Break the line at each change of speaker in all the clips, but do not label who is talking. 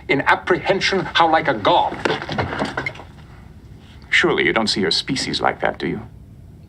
in apprehension, how like a god.
Surely you don't see your species like that, do you?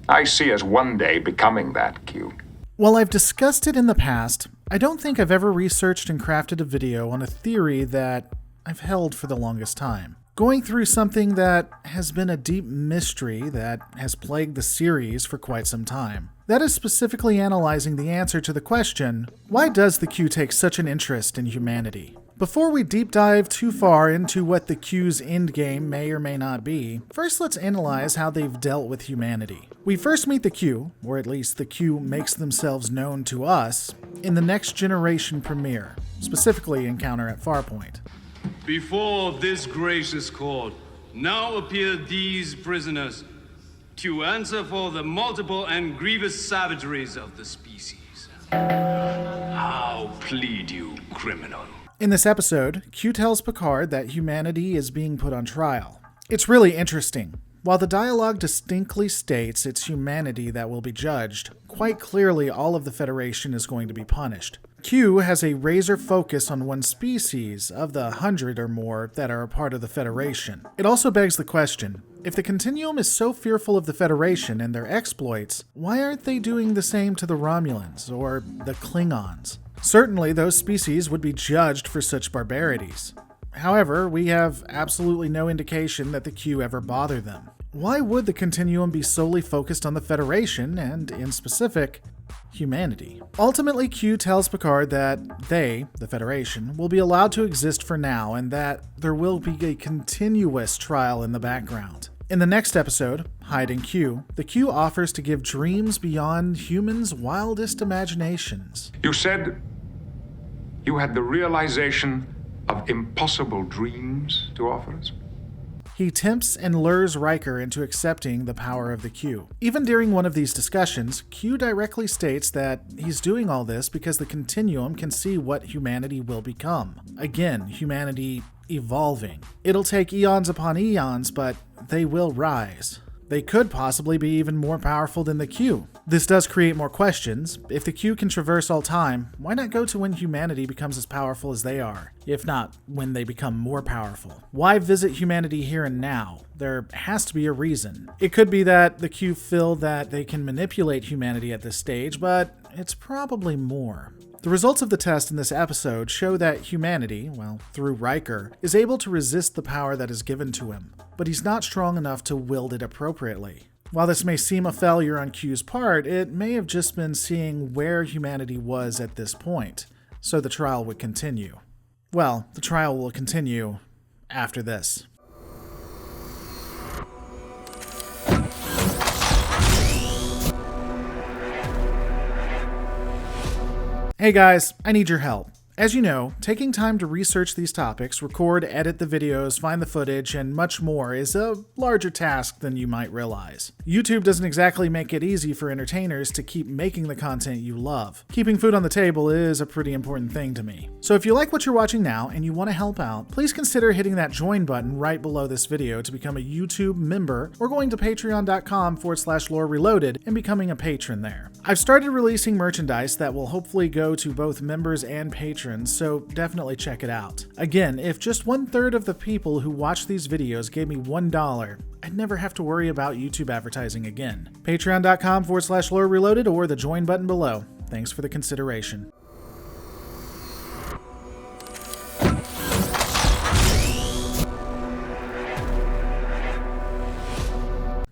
I see us one day becoming that, Q.
While I've discussed it in the past, I don't think I've ever researched and crafted a video on a theory that I've held for the longest time. Going through something that has been a deep mystery that has plagued the series for quite some time. That is specifically analyzing the answer to the question, why does the Q take such an interest in humanity? Before we deep dive too far into what the Q's endgame may or may not be, first let's analyze how they've dealt with humanity. We first meet the Q, or at least the Q makes themselves known to us, in the Next Generation premiere, specifically Encounter at Farpoint.
Before this gracious court, now appear these prisoners to answer for the multiple and grievous savageries of the species. How plead you, criminal?
In this episode, Q tells Picard that humanity is being put on trial. It's really interesting. While the dialogue distinctly states it's humanity that will be judged, quite clearly all of the Federation is going to be punished. Q has a razor focus on one species of the 100 or more that are a part of the Federation. It also begs the question, if the Continuum is so fearful of the Federation and their exploits, why aren't they doing the same to the Romulans or the Klingons? Certainly, those species would be judged for such barbarities. However, we have absolutely no indication that the Q ever bother them. Why would the Continuum be solely focused on the Federation, and in specific, humanity? Ultimately, Q tells Picard that they, the Federation, will be allowed to exist for now, and that there will be a continuous trial in the background. In the next episode, Hiding Q, the Q offers to give dreams beyond humans' wildest imaginations.
You said you had the realization of impossible dreams to offer us?
He tempts and lures Riker into accepting the power of the Q. Even during one of these discussions, Q directly states that he's doing all this because the Continuum can see what humanity will become. Again, humanity evolving. It'll take eons upon eons, but they will rise. They could possibly be even more powerful than the Q. This does create more questions. If the Q can traverse all time, why not go to when humanity becomes as powerful as they are? If not, when they become more powerful. Why visit humanity here and now? There has to be a reason. It could be that the Q feel that they can manipulate humanity at this stage, but it's probably more. The results of the test in this episode show that humanity, well, through Riker, is able to resist the power that is given to him, but he's not strong enough to wield it appropriately. While this may seem a failure on Q's part, it may have just been seeing where humanity was at this point, so the trial would continue. Well, the trial will continue after this. Hey guys, I need your help. As you know, taking time to research these topics, record, edit the videos, find the footage, and much more is a larger task than you might realize. YouTube doesn't exactly make it easy for entertainers to keep making the content you love. Keeping food on the table is a pretty important thing to me. So if you like what you're watching now and you want to help out, please consider hitting that join button right below this video to become a YouTube member, or going to patreon.com/lorereloaded and becoming a patron there. I've started releasing merchandise that will hopefully go to both members and patrons, so definitely check it out. Again, if just 1/3 of the people who watch these videos gave me $1, I'd never have to worry about YouTube advertising again. Patreon.com/lorereloaded or the join button below. Thanks for the consideration.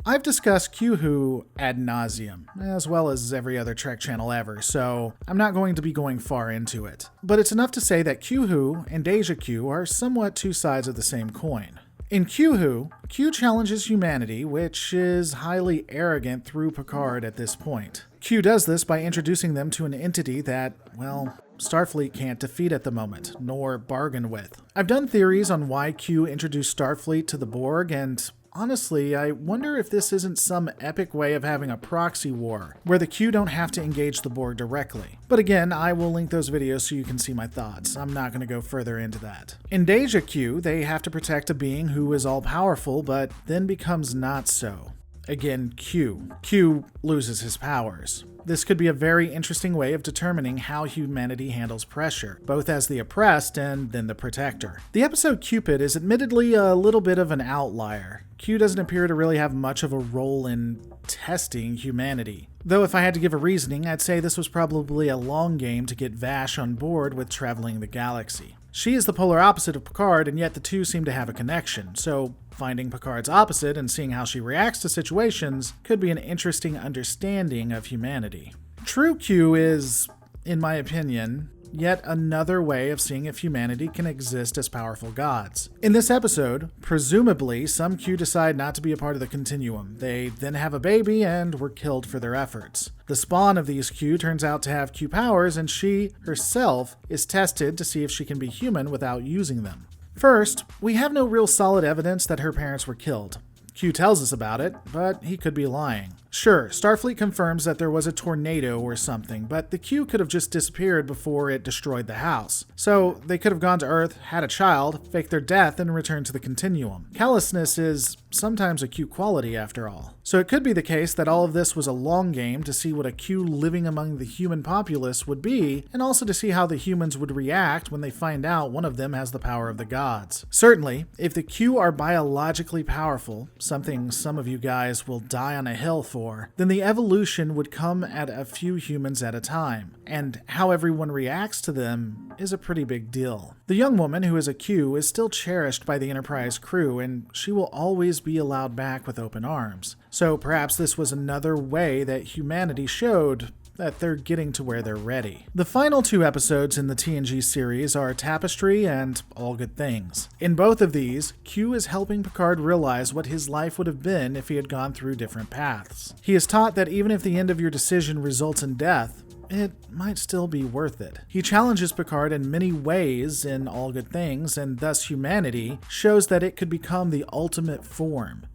I've discussed Q-Who ad nauseum, as well as every other Trek channel ever, so I'm not going to be going far into it. But it's enough to say that Q-Who and Deja Q are somewhat two sides of the same coin. In Q-Who, Q challenges humanity, which is highly arrogant through Picard at this point. Q does this by introducing them to an entity that, well, Starfleet can't defeat at the moment, nor bargain with. I've done theories on why Q introduced Starfleet to the Borg, and honestly, I wonder if this isn't some epic way of having a proxy war, where the Q don't have to engage the Borg directly. But again, I will link those videos so you can see my thoughts. I'm not going to go further into that. In Deja Q, they have to protect a being who is all-powerful, but then becomes not so. Again, Q. Q loses his powers. This could be a very interesting way of determining how humanity handles pressure, both as the oppressed and then the protector. The episode Q-Pid is admittedly a little bit of an outlier. Q doesn't appear to really have much of a role in testing humanity. Though if I had to give a reasoning, I'd say this was probably a long game to get Vash on board with traveling the galaxy. She is the polar opposite of Picard, and yet the two seem to have a connection, so finding Picard's opposite and seeing how she reacts to situations could be an interesting understanding of humanity. True Q is, in my opinion, yet another way of seeing if humanity can exist as powerful gods. In this episode, presumably, some Q decide not to be a part of the continuum. They then have a baby and were killed for their efforts. The spawn of these Q turns out to have Q powers, and she, herself, is tested to see if she can be human without using them. First, we have no real solid evidence that her parents were killed. Q tells us about it, but he could be lying. Sure, Starfleet confirms that there was a tornado or something, but the Q could have just disappeared before it destroyed the house. So they could have gone to Earth, had a child, faked their death, and returned to the continuum. Callousness is sometimes a Q quality after all. So it could be the case that all of this was a long game to see what a Q living among the human populace would be, and also to see how the humans would react when they find out one of them has the power of the gods. Certainly, if the Q are biologically powerful, something some of you guys will die on a hill for, then the evolution would come at a few humans at a time, and how everyone reacts to them is a pretty big deal. The young woman who is a Q is still cherished by the Enterprise crew, and she will always be allowed back with open arms. So perhaps this was another way that humanity showed that they're getting to where they're ready. The final two episodes in the TNG series are Tapestry and All Good Things. In both of these, Q is helping Picard realize what his life would have been if he had gone through different paths. He is taught that even if the end of your decision results in death, it might still be worth it. He challenges Picard in many ways in All Good Things, and thus humanity shows that it could become the ultimate form,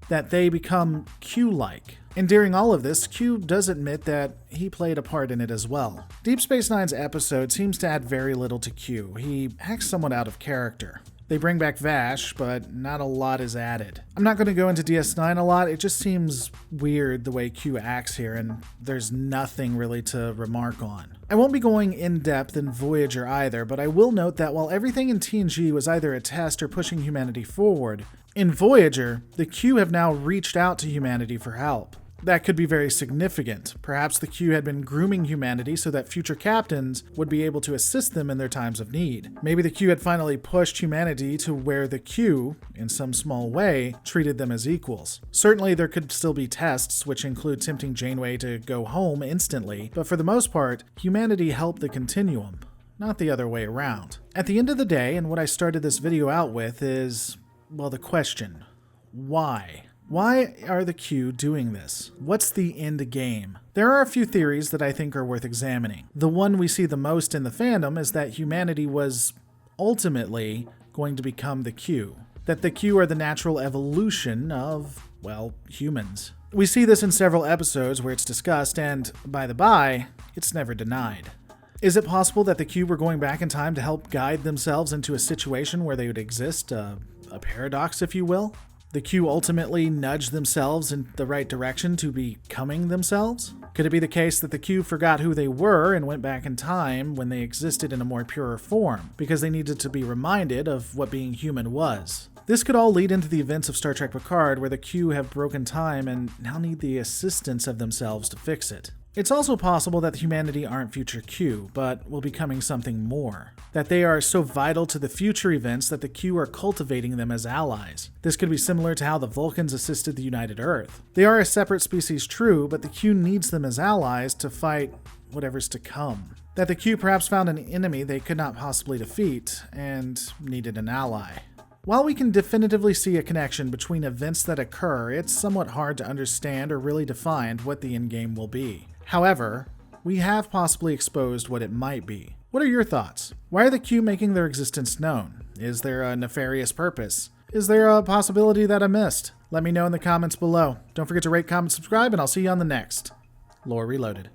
that they become Q-like. And during all of this, Q does admit that he played a part in it as well. Deep Space Nine's episode seems to add very little to Q. He acts somewhat out of character. They bring back Vash, but not a lot is added. I'm not going to go into DS9 a lot, it just seems weird the way Q acts here, and there's nothing really to remark on. I won't be going in depth in Voyager either, but I will note that while everything in TNG was either a test or pushing humanity forward, in Voyager, the Q have now reached out to humanity for help. That could be very significant. Perhaps the Q had been grooming humanity so that future captains would be able to assist them in their times of need. Maybe the Q had finally pushed humanity to where the Q, in some small way, treated them as equals. Certainly there could still be tests, which include tempting Janeway to go home instantly, but for the most part, humanity helped the continuum, not the other way around. At the end of the day, and what I started this video out with is, well, the question, why? Why are the Q doing this? What's the end game? There are a few theories that I think are worth examining. The one we see the most in the fandom is that humanity was ultimately going to become the Q. That the Q are the natural evolution of, well, humans. We see this in several episodes where it's discussed, and by the by, it's never denied. Is it possible that the Q were going back in time to help guide themselves into a situation where they would exist, a paradox, if you will? The Q ultimately nudged themselves in the right direction to becoming themselves? Could it be the case that the Q forgot who they were and went back in time when they existed in a more pure form, because they needed to be reminded of what being human was? This could all lead into the events of Star Trek Picard, where the Q have broken time and now need the assistance of themselves to fix it. It's also possible that humanity aren't future Q, but will be becoming something more. That they are so vital to the future events that the Q are cultivating them as allies. This could be similar to how the Vulcans assisted the United Earth. They are a separate species, true, but the Q needs them as allies to fight whatever's to come. That the Q perhaps found an enemy they could not possibly defeat, and needed an ally. While we can definitively see a connection between events that occur, it's somewhat hard to understand or really define what the endgame will be. However, we have possibly exposed what it might be. What are your thoughts? Why are the Q making their existence known? Is there a nefarious purpose? Is there a possibility that I missed? Let me know in the comments below. Don't forget to rate, comment, subscribe, and I'll see you on the next Lore Reloaded.